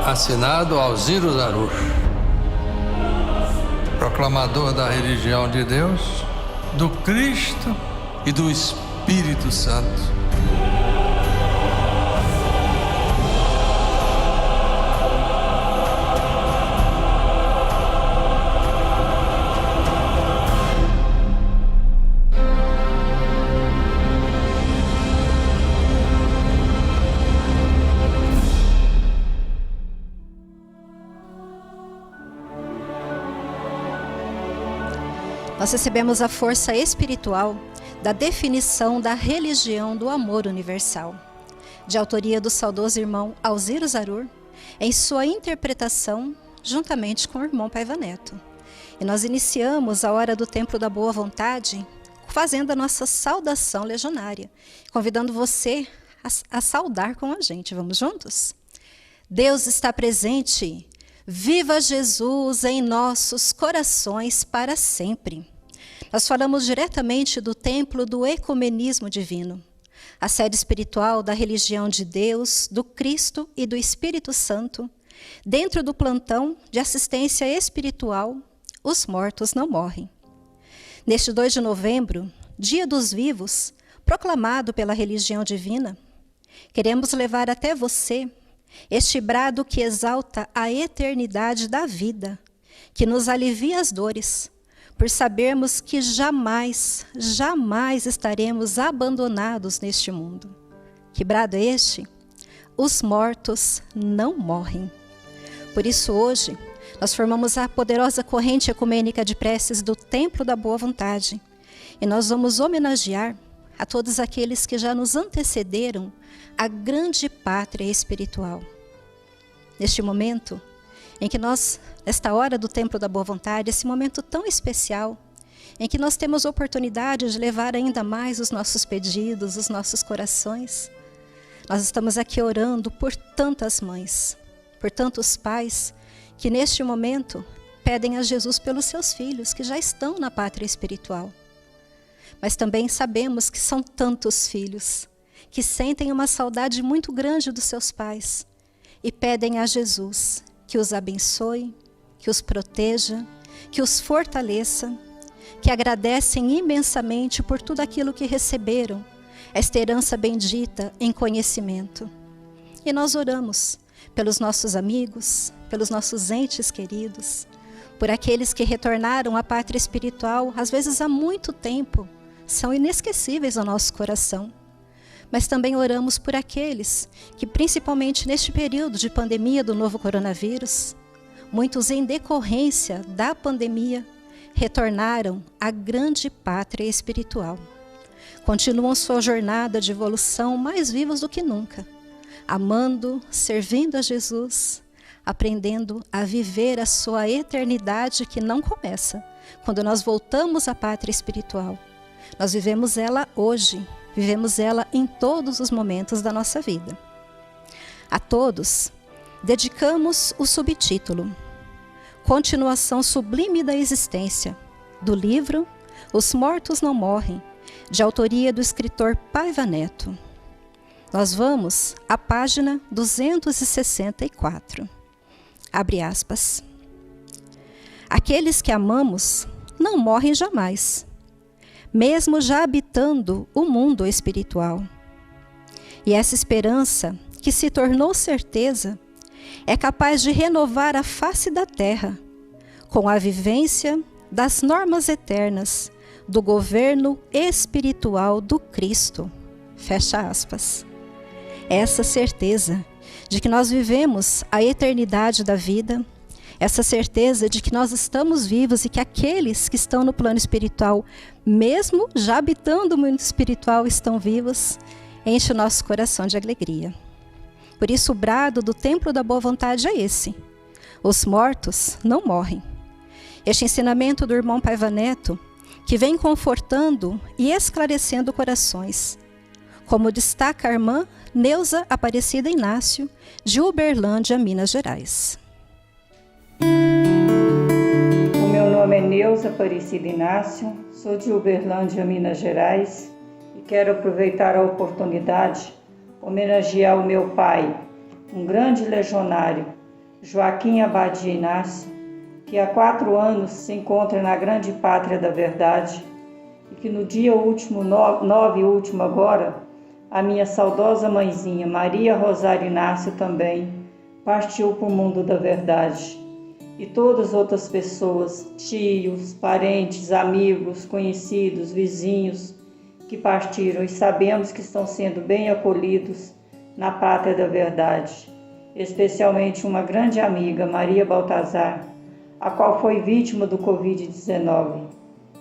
Assinado Alziro Zarur, proclamador da religião de Deus, do Cristo e do Espírito Santo. Nós recebemos a força espiritual da definição da religião do amor universal, de autoria do saudoso irmão Alziro Zarur, em sua interpretação juntamente com o irmão Paiva Neto. E nós iniciamos a hora do Templo da Boa Vontade fazendo a nossa saudação legionária, convidando você a saudar com a gente. Vamos juntos? Deus está presente. Viva Jesus em nossos corações para sempre. Nós falamos diretamente do templo do ecumenismo divino, a sede espiritual da religião de Deus, do Cristo e do Espírito Santo, dentro do plantão de assistência espiritual, os mortos não morrem. Neste 2 de novembro, Dia dos Vivos, proclamado pela religião divina, queremos levar até você este brado que exalta a eternidade da vida, que nos alivia as dores, por sabermos que jamais, jamais estaremos abandonados neste mundo. Que brado é este? Os mortos não morrem. Por isso hoje, nós formamos a poderosa corrente ecumênica de preces do Templo da Boa Vontade, e nós vamos homenagear a todos aqueles que já nos antecederam à grande pátria espiritual. Neste momento, em que nós, nesta hora do Templo da Boa Vontade, esse momento tão especial, em que nós temos a oportunidade de levar ainda mais os nossos pedidos, os nossos corações, nós estamos aqui orando por tantas mães, por tantos pais, que neste momento pedem a Jesus pelos seus filhos, que já estão na pátria espiritual. Mas também sabemos que são tantos filhos, que sentem uma saudade muito grande dos seus pais, e pedem a Jesus que os abençoe, que os proteja, que os fortaleça, que agradecem imensamente por tudo aquilo que receberam, esta herança bendita em conhecimento. E nós oramos pelos nossos amigos, pelos nossos entes queridos, por aqueles que retornaram à pátria espiritual, às vezes há muito tempo, são inesquecíveis ao nosso coração. Mas também oramos por aqueles que, principalmente neste período de pandemia do novo coronavírus, muitos em decorrência da pandemia, retornaram à grande pátria espiritual. Continuam sua jornada de evolução mais vivos do que nunca, amando, servindo a Jesus, aprendendo a viver a sua eternidade que não começa quando nós voltamos à pátria espiritual. Nós vivemos ela hoje. Vivemos ela em todos os momentos da nossa vida. A todos, dedicamos o subtítulo Continuação Sublime da Existência, do livro Os Mortos Não Morrem, de autoria do escritor Paiva Neto. Nós vamos à página 264. Abre aspas. Aqueles que amamos não morrem jamais, mesmo já habitando o mundo espiritual. E essa esperança, que se tornou certeza, é capaz de renovar a face da terra, com a vivência das normas eternas do governo espiritual do Cristo. Fecha aspas. Essa certeza de que nós vivemos a eternidade da vida, essa certeza de que nós estamos vivos e que aqueles que estão no plano espiritual, mesmo já habitando o mundo espiritual, estão vivos, enche o nosso coração de alegria. Por isso o brado do Templo da Boa Vontade é esse: os mortos não morrem. Este ensinamento do irmão Paiva Neto, que vem confortando e esclarecendo corações, como destaca a irmã Neuza Aparecida Inácio, de Uberlândia, Minas Gerais. O meu nome é Neuza Aparecida Inácio, sou de Uberlândia, Minas Gerais, e quero aproveitar a oportunidade, homenagear o meu pai, um grande legionário, Joaquim Abadia Inácio, que há 4 anos se encontra na grande pátria da verdade, e que no dia último, 9 último agora, a minha saudosa mãezinha, Maria Rosário Inácio, também partiu para o mundo da verdade. E todas as outras pessoas, tios, parentes, amigos, conhecidos, vizinhos, que partiram e sabemos que estão sendo bem acolhidos na pátria da verdade. Especialmente uma grande amiga, Maria Baltazar, a qual foi vítima do Covid-19,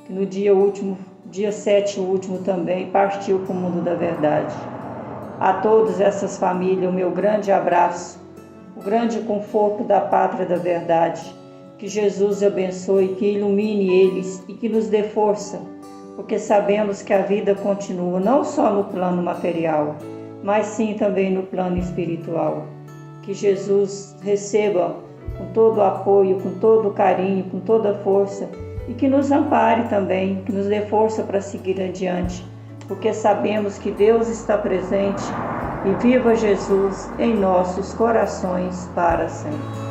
que no dia 7 último também partiu para o mundo da verdade. A todas essas famílias, o meu grande abraço, o grande conforto da pátria da verdade. Que Jesus abençoe, que ilumine eles e que nos dê força, porque sabemos que a vida continua não só no plano material, mas sim também no plano espiritual. Que Jesus receba com todo o apoio, com todo o carinho, com toda a força, e que nos ampare também, que nos dê força para seguir adiante, porque sabemos que Deus está presente e viva Jesus em nossos corações para sempre.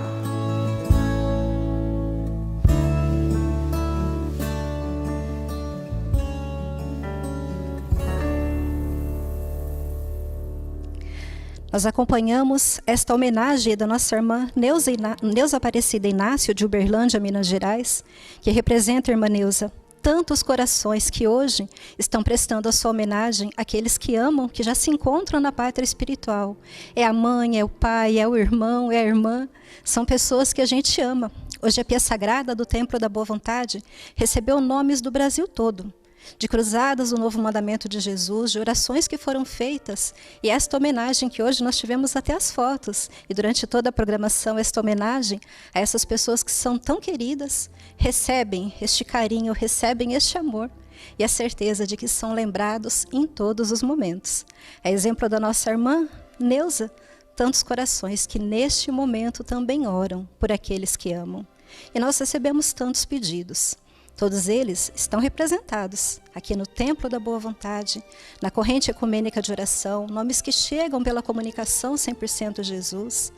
Nós acompanhamos esta homenagem da nossa irmã Neuza Aparecida Inácio, de Uberlândia, Minas Gerais, que representa a irmã Neuza. Tantos corações que hoje estão prestando a sua homenagem àqueles que amam, que já se encontram na pátria espiritual. É a mãe, é o pai, é o irmão, é a irmã. São pessoas que a gente ama. Hoje a Pia Sagrada do Templo da Boa Vontade recebeu nomes do Brasil todo, de cruzadas do Novo Mandamento de Jesus, de orações que foram feitas, e esta homenagem que hoje nós tivemos até as fotos, e durante toda a programação, esta homenagem a essas pessoas que são tão queridas, recebem este carinho, recebem este amor, e a certeza de que são lembrados em todos os momentos. É exemplo da nossa irmã Neuza, tantos corações que neste momento também oram por aqueles que amam. E nós recebemos tantos pedidos. Todos eles estão representados aqui no Templo da Boa Vontade, na corrente ecumênica de oração, nomes que chegam pela comunicação 100% Jesus,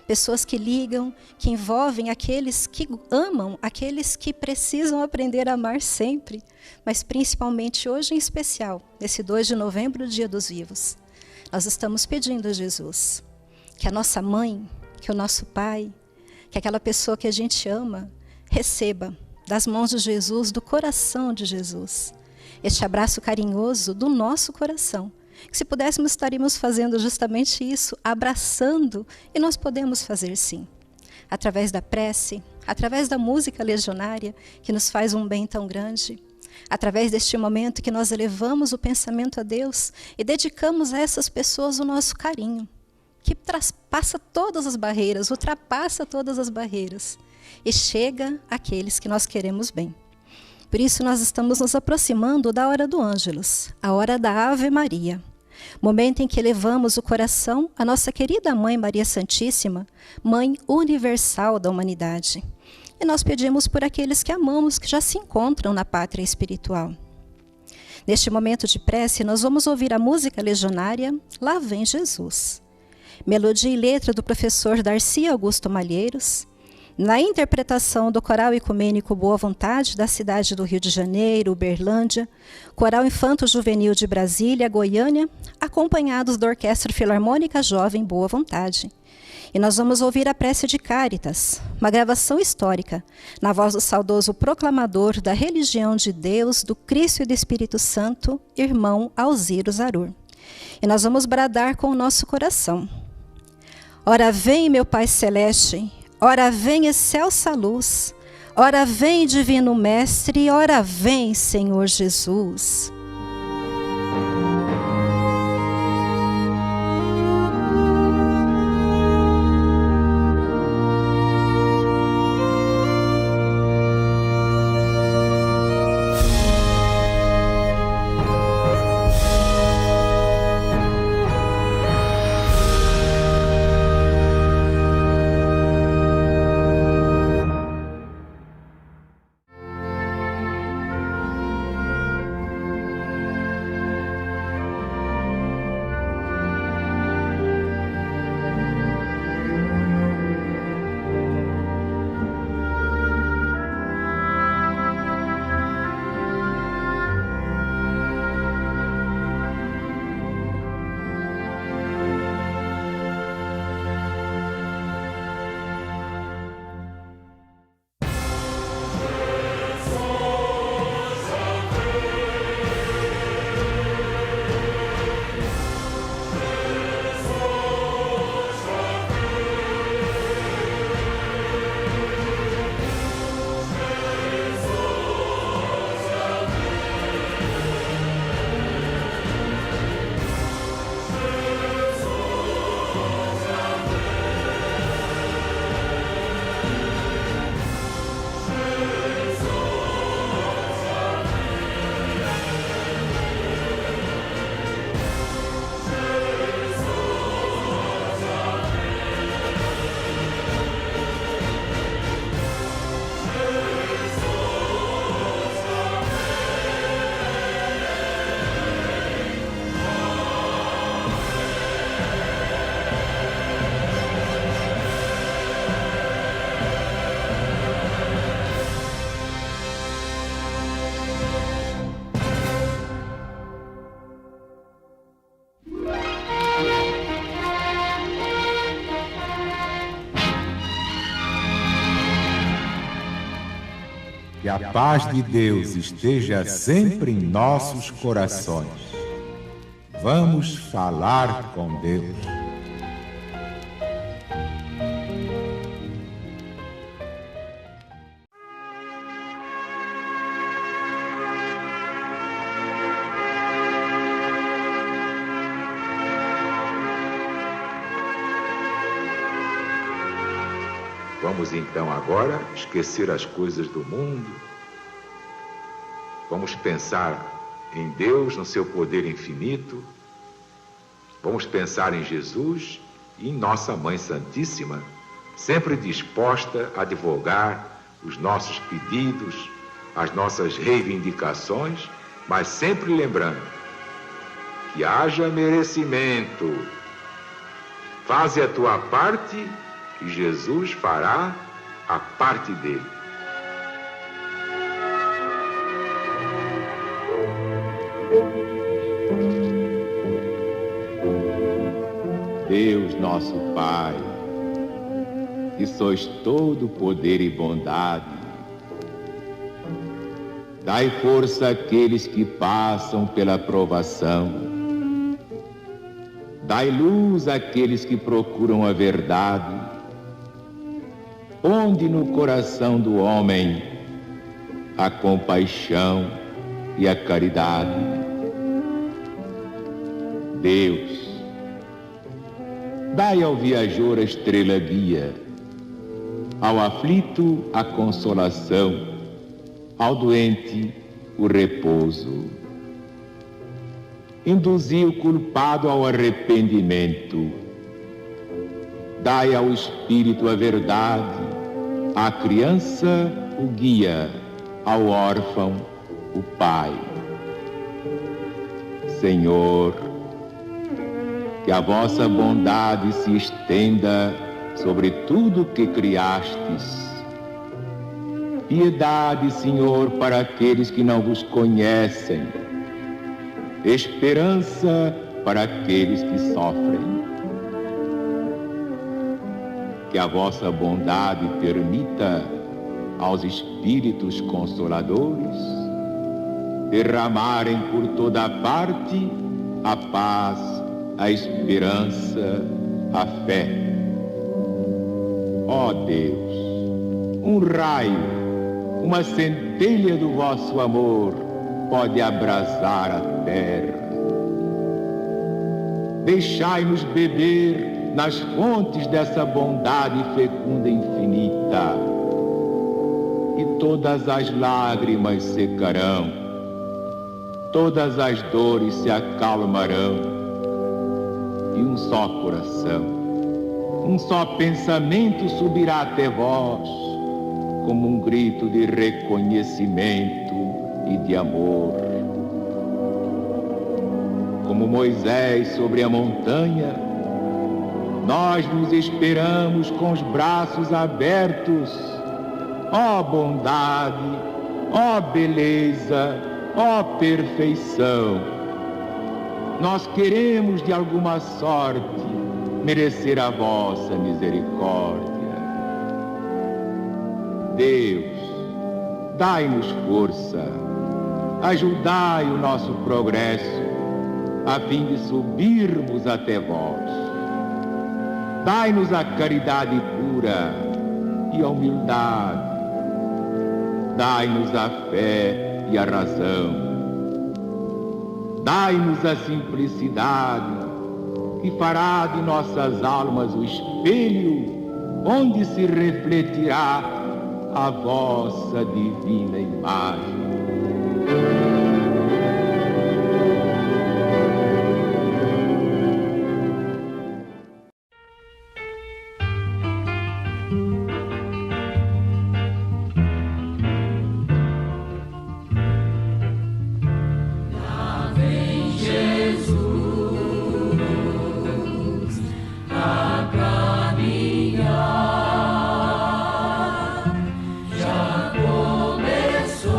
pessoas que ligam, que envolvem aqueles que amam, aqueles que precisam aprender a amar sempre, mas principalmente hoje em especial, nesse 2 de novembro, Dia dos Vivos. Nós estamos pedindo a Jesus que a nossa mãe, que o nosso pai, que aquela pessoa que a gente ama, receba das mãos de Jesus, do coração de Jesus, este abraço carinhoso do nosso coração, que se pudéssemos estaríamos fazendo justamente isso, abraçando, e nós podemos fazer sim, através da prece, através da música legionária, que nos faz um bem tão grande, através deste momento que nós elevamos o pensamento a Deus e dedicamos a essas pessoas o nosso carinho, que traspassa todas as barreiras, ultrapassa todas as barreiras, e chega àqueles que nós queremos bem. Por isso nós estamos nos aproximando da hora do Ângelus, a hora da Ave Maria, momento em que elevamos o coração à nossa querida Mãe Maria Santíssima, Mãe universal da humanidade. E nós pedimos por aqueles que amamos, que já se encontram na pátria espiritual. Neste momento de prece, nós vamos ouvir a música legionária Lá Vem Jesus. Melodia e letra do professor Darcy Augusto Malheiros, na interpretação do Coral Ecumênico Boa Vontade, da cidade do Rio de Janeiro, Uberlândia, Coral Infanto Juvenil de Brasília, Goiânia, acompanhados da Orquestra Filarmônica Jovem Boa Vontade. E nós vamos ouvir a prece de Cáritas, uma gravação histórica, na voz do saudoso proclamador da religião de Deus, do Cristo e do Espírito Santo, irmão Alziro Zarur. E nós vamos bradar com o nosso coração. Ora vem, meu Pai Celeste, ora vem, excelsa luz, ora vem, divino Mestre, ora vem, Senhor Jesus. a paz de Deus esteja sempre em nossos corações. Vamos falar com Deus. Vamos então agora esquecer as coisas do mundo. Vamos pensar em Deus, no seu poder infinito. Vamos pensar em Jesus e em Nossa Mãe Santíssima, sempre disposta a divulgar os nossos pedidos, as nossas reivindicações, mas sempre lembrando que haja merecimento. Faze a tua parte e Jesus fará a parte dele. Deus nosso Pai, que sois todo poder e bondade, dai força àqueles que passam pela provação. Dai luz àqueles que procuram a verdade. Ponde no coração do homem a compaixão e a caridade. Deus, dai ao viajor a estrela guia, ao aflito a consolação, ao doente o repouso. Induzi o culpado ao arrependimento. Dai ao espírito a verdade, à criança o guia, ao órfão o pai. Senhor, que a vossa bondade se estenda sobre tudo que criastes. Piedade, Senhor, para aqueles que não vos conhecem. Esperança para aqueles que sofrem. Que a vossa bondade permita aos espíritos consoladores derramarem por toda parte a paz, a esperança, a fé. Ó Deus, um raio, uma centelha do vosso amor pode abrasar a terra. Deixai-nos beber nas fontes dessa bondade fecunda e infinita, e todas as lágrimas secarão, todas as dores se acalmarão, e um só coração, um só pensamento subirá até vós, como um grito de reconhecimento e de amor. Como Moisés sobre a montanha, nós nos esperamos com os braços abertos. Ó bondade, ó beleza, ó perfeição. Nós queremos de alguma sorte merecer a vossa misericórdia. Deus, dai-nos força, ajudai o nosso progresso, a fim de subirmos até vós. Dai-nos a caridade pura e a humildade. Dai-nos a fé e a razão. Dai-nos a simplicidade, que fará de nossas almas o espelho onde se refletirá a vossa divina imagem. Já começou.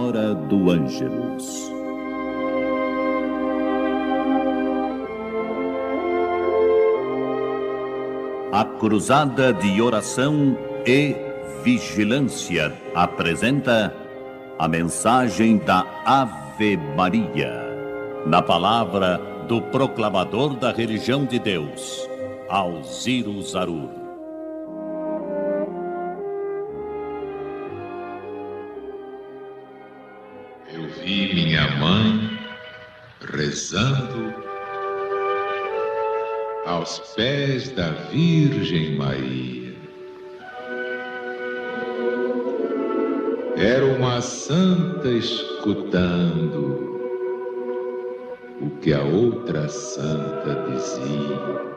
Hora do Ângelus. A Cruzada de Oração e Vigilância apresenta a mensagem da Ave Maria, na palavra do proclamador da religião de Deus, Alziro Zarur. Eu vi minha mãe rezando aos pés da Virgem Maria. Era uma santa escutando o que a outra santa dizia.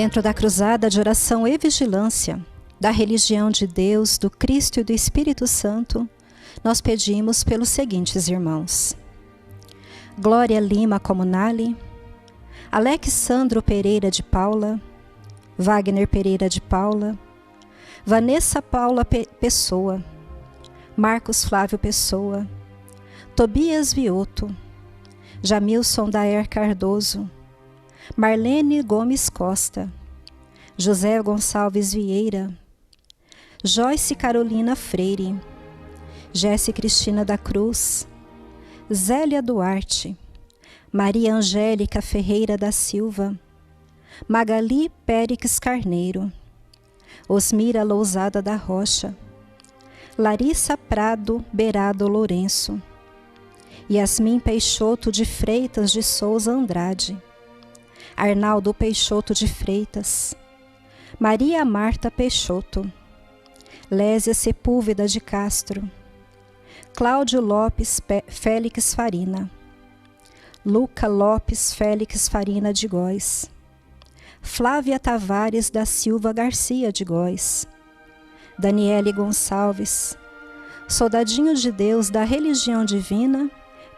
Dentro da cruzada de oração e vigilância, da religião de Deus, do Cristo e do Espírito Santo, nós pedimos pelos seguintes irmãos: Glória Lima Comunale, Alexandro Pereira de Paula, Wagner Pereira de Paula, Vanessa Paula Pessoa, Marcos Flávio Pessoa, Tobias Vioto, Jamilson Daer Cardoso, Marlene Gomes Costa, José Gonçalves Vieira, Joyce Carolina Freire, Jéssica Cristina da Cruz, Zélia Duarte, Maria Angélica Ferreira da Silva, Magali Périx Carneiro, Osmira Lousada da Rocha, Larissa Prado Berado Lourenço, Yasmin Peixoto de Freitas de Souza Andrade, Arnaldo Peixoto de Freitas, Maria Marta Peixoto, Lésia Sepúlveda de Castro, Cláudio Lopes Félix Farina, Luca Lopes Félix Farina de Góis, Flávia Tavares da Silva Garcia de Góis, Daniele Gonçalves, Soldadinho de Deus da Religião Divina,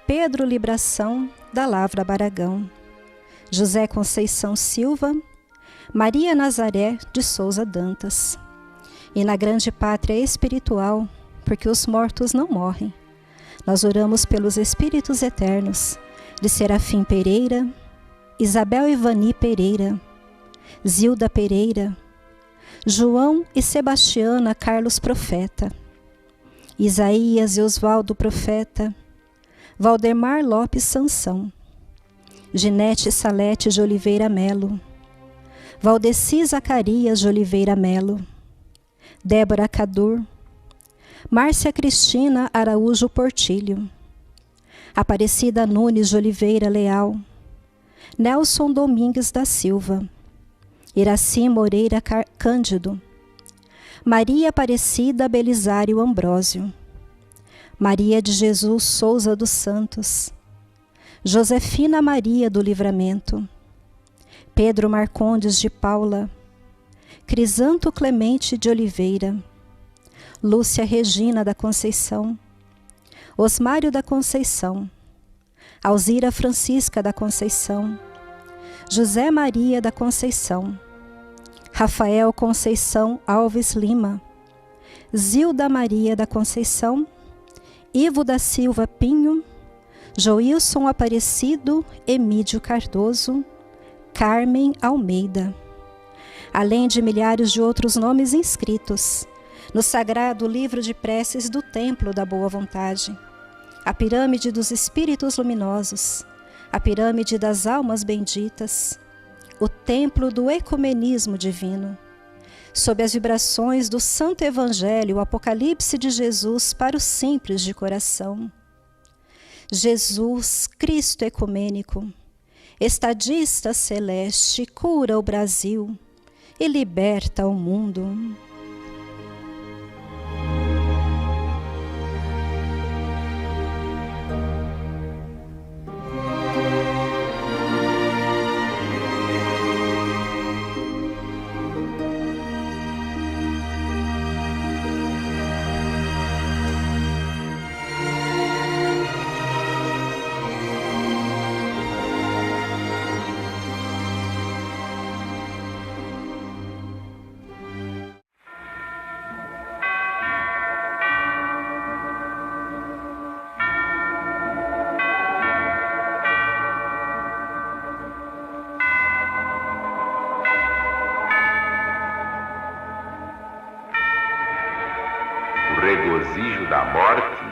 Pedro Libração da Lavra Baragão, José Conceição Silva, Maria Nazaré de Souza Dantas. E na grande pátria espiritual, porque os mortos não morrem, nós oramos pelos espíritos eternos de Serafim Pereira, Isabel Ivani Pereira, Zilda Pereira, João e Sebastiana Carlos Profeta, Isaías e Oswaldo Profeta, Valdemar Lopes Sansão, Ginete Salete de Oliveira Melo, Valdeci Zacarias de Oliveira Melo, Débora Cadur, Márcia Cristina Araújo Portilho, Aparecida Nunes de Oliveira Leal, Nelson Domingues da Silva, Iraci Moreira Cândido, Maria Aparecida Belisário Ambrósio, Maria de Jesus Souza dos Santos, Josefina Maria do Livramento, Pedro Marcondes de Paula, Crisanto Clemente de Oliveira, Lúcia Regina da Conceição, Osmário da Conceição, Alzira Francisca da Conceição, José Maria da Conceição, Rafael Conceição Alves Lima, Zilda Maria da Conceição, Ivo da Silva Pinho, Joilson Aparecido Emídio Cardoso, Carmen Almeida, além de milhares de outros nomes inscritos no sagrado livro de preces do Templo da Boa Vontade, a pirâmide dos Espíritos Luminosos, a pirâmide das Almas Benditas, o Templo do Ecumenismo Divino, sob as vibrações do Santo Evangelho, o Apocalipse de Jesus para os simples de coração. Jesus, Cristo Ecumênico, estadista celeste, cura o Brasil e liberta o mundo. Regozijo da morte,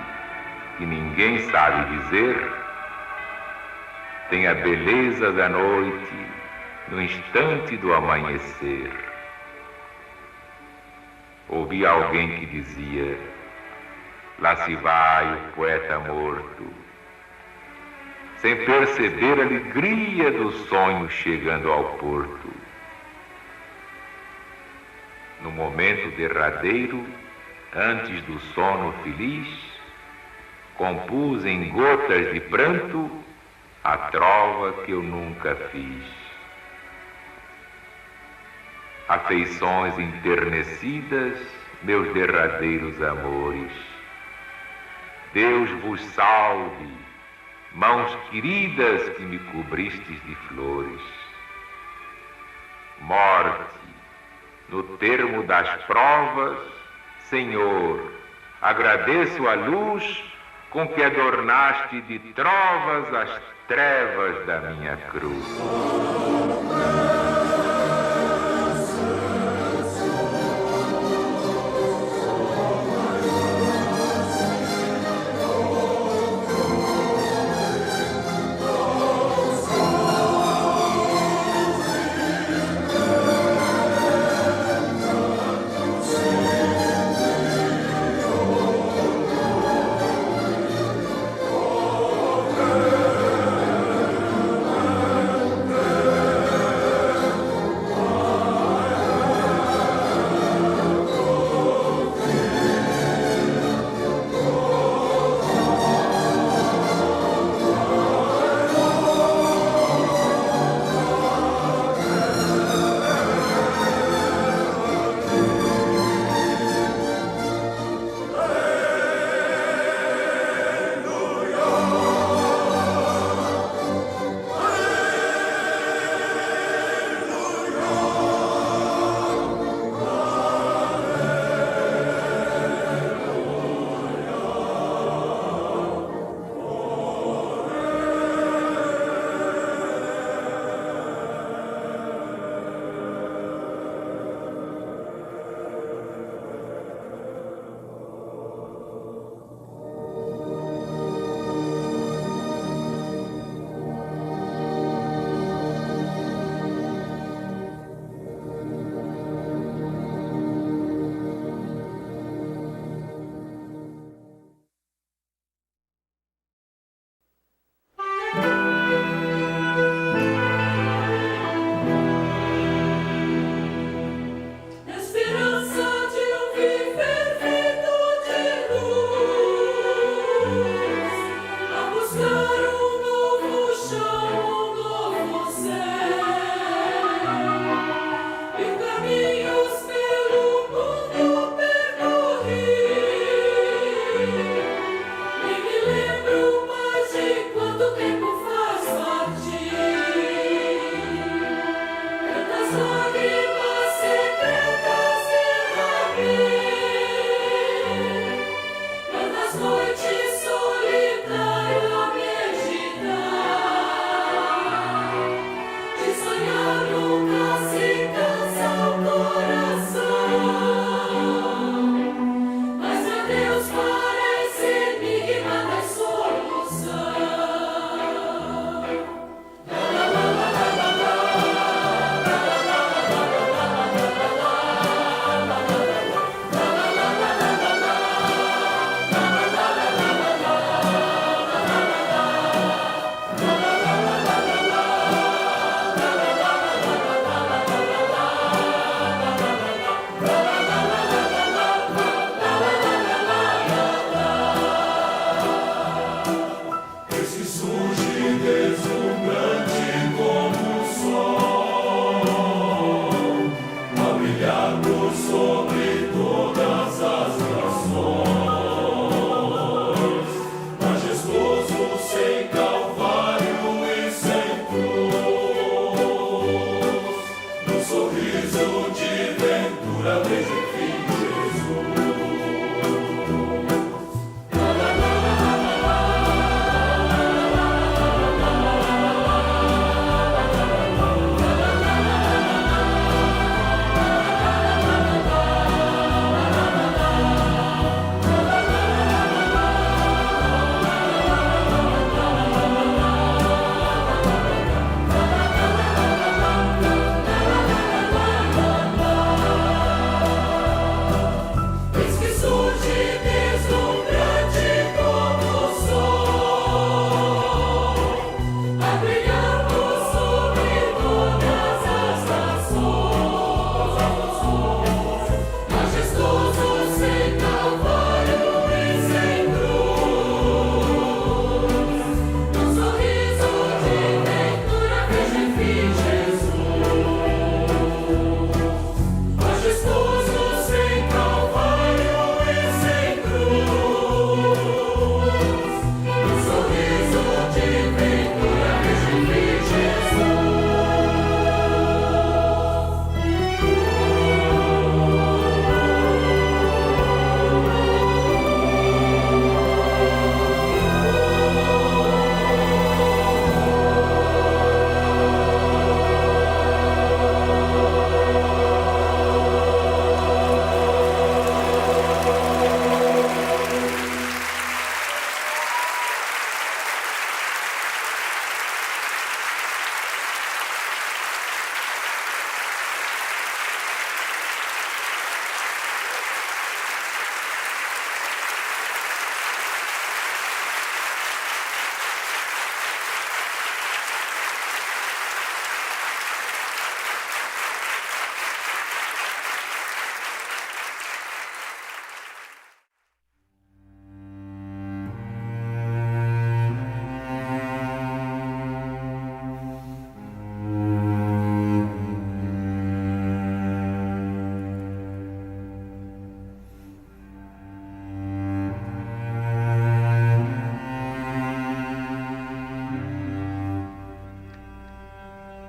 que ninguém sabe dizer, tem a beleza da noite no instante do amanhecer. Ouvi alguém que dizia: lá se vai o poeta morto, sem perceber a alegria do sonho chegando ao porto. No momento derradeiro, antes do sono feliz, compus em gotas de pranto a trova que eu nunca fiz. afeições enternecidas, meus derradeiros amores. Deus vos salve, mãos queridas que me cobristes de flores. Morte, no termo das provas, Senhor, agradeço a luz com que adornaste de trovas as trevas da minha cruz.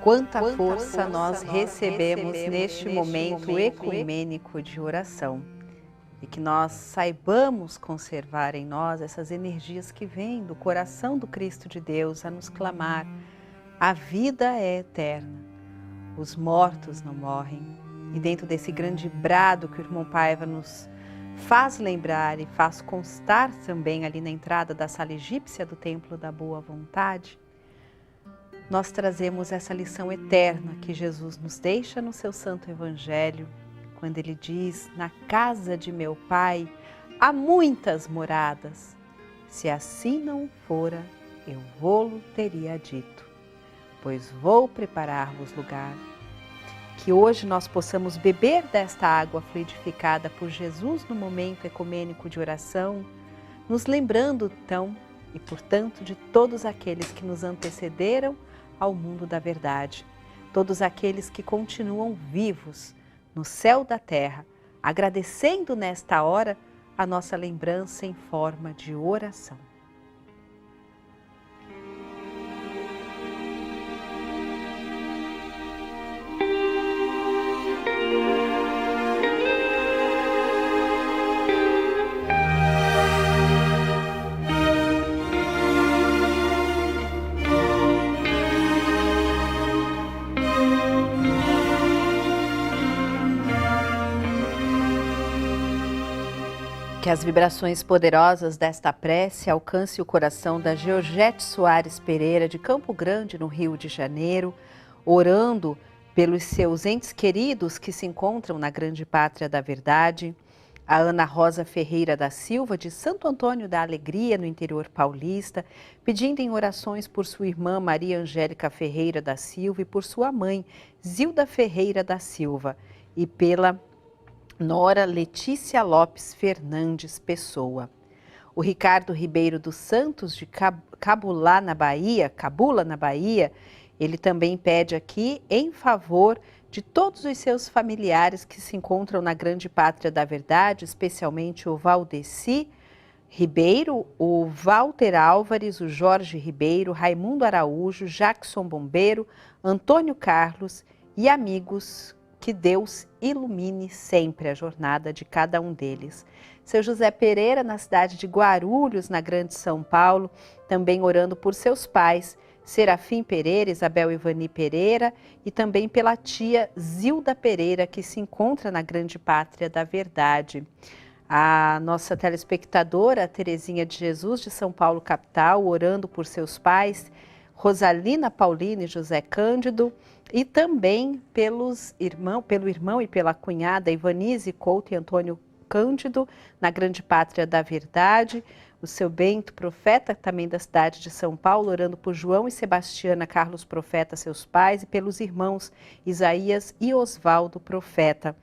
Quanta força nós recebemos neste momento ecumênico de oração. E que nós saibamos conservar em nós essas energias que vêm do coração do Cristo de Deus a nos clamar: a vida é eterna, os mortos não morrem. E dentro desse grande brado que o irmão Paiva nos faz lembrar e faz constar também ali na entrada da sala egípcia do Templo da Boa Vontade, nós trazemos essa lição eterna que Jesus nos deixa no seu Santo Evangelho, quando ele diz: na casa de meu Pai há muitas moradas. Se assim não fora, eu vô-lo teria dito, pois vou preparar-vos lugar. Que hoje nós possamos beber desta água fluidificada por Jesus no momento ecumênico de oração, nos lembrando então e portanto de todos aqueles que nos antecederam ao mundo da verdade, todos aqueles que continuam vivos no céu da terra, agradecendo nesta hora a nossa lembrança em forma de oração. Que as vibrações poderosas desta prece alcancem o coração da Georgette Soares Pereira, de Campo Grande, no Rio de Janeiro, orando pelos seus entes queridos que se encontram na grande pátria da verdade. A Ana Rosa Ferreira da Silva, de Santo Antônio da Alegria, no interior paulista, pedindo em orações por sua irmã Maria Angélica Ferreira da Silva e por sua mãe, Zilda Ferreira da Silva, e pela nora Letícia Lopes Fernandes Pessoa. O Ricardo Ribeiro dos Santos, de Cabula, na Bahia, ele também pede aqui em favor de todos os seus familiares que se encontram na grande pátria da verdade, especialmente o Valdeci Ribeiro, o Walter Álvares, o Jorge Ribeiro, Raimundo Araújo, Jackson Bombeiro, Antônio Carlos e amigos. Que Deus ilumine sempre a jornada de cada um deles. Seu José Pereira, na cidade de Guarulhos, na Grande São Paulo, também orando por seus pais, Serafim Pereira, Isabel Ivani Pereira, e também pela tia Zilda Pereira, que se encontra na grande pátria da verdade. A nossa telespectadora, Terezinha de Jesus, de São Paulo, capital, orando por seus pais, Rosalina Paulina e José Cândido, e também pelo irmão e pela cunhada Ivanise Couto e Antônio Cândido, na grande pátria da verdade, o seu Bento Profeta, também da cidade de São Paulo, orando por João e Sebastiana Carlos Profeta, seus pais, e pelos irmãos Isaías e Osvaldo Profeta.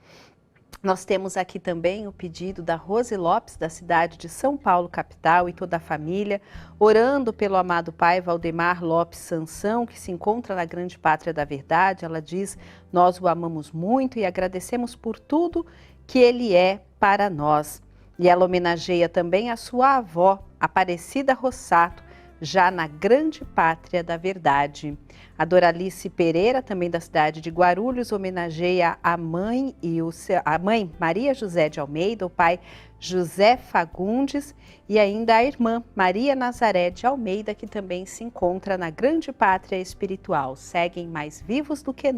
Nós temos aqui também o pedido da Rose Lopes, da cidade de São Paulo, capital, e toda a família, orando pelo amado pai Valdemar Lopes Sansão, que se encontra na grande pátria da verdade. Ela diz: nós o amamos muito e agradecemos por tudo que ele é para nós. E ela homenageia também a sua avó, Aparecida Rossato, já na grande pátria da verdade. A Doralice Pereira, também da cidade de Guarulhos, homenageia a mãe Maria José de Almeida, o pai José Fagundes e ainda a irmã Maria Nazaré de Almeida, que também se encontra na grande pátria espiritual. Seguem mais vivos do que nunca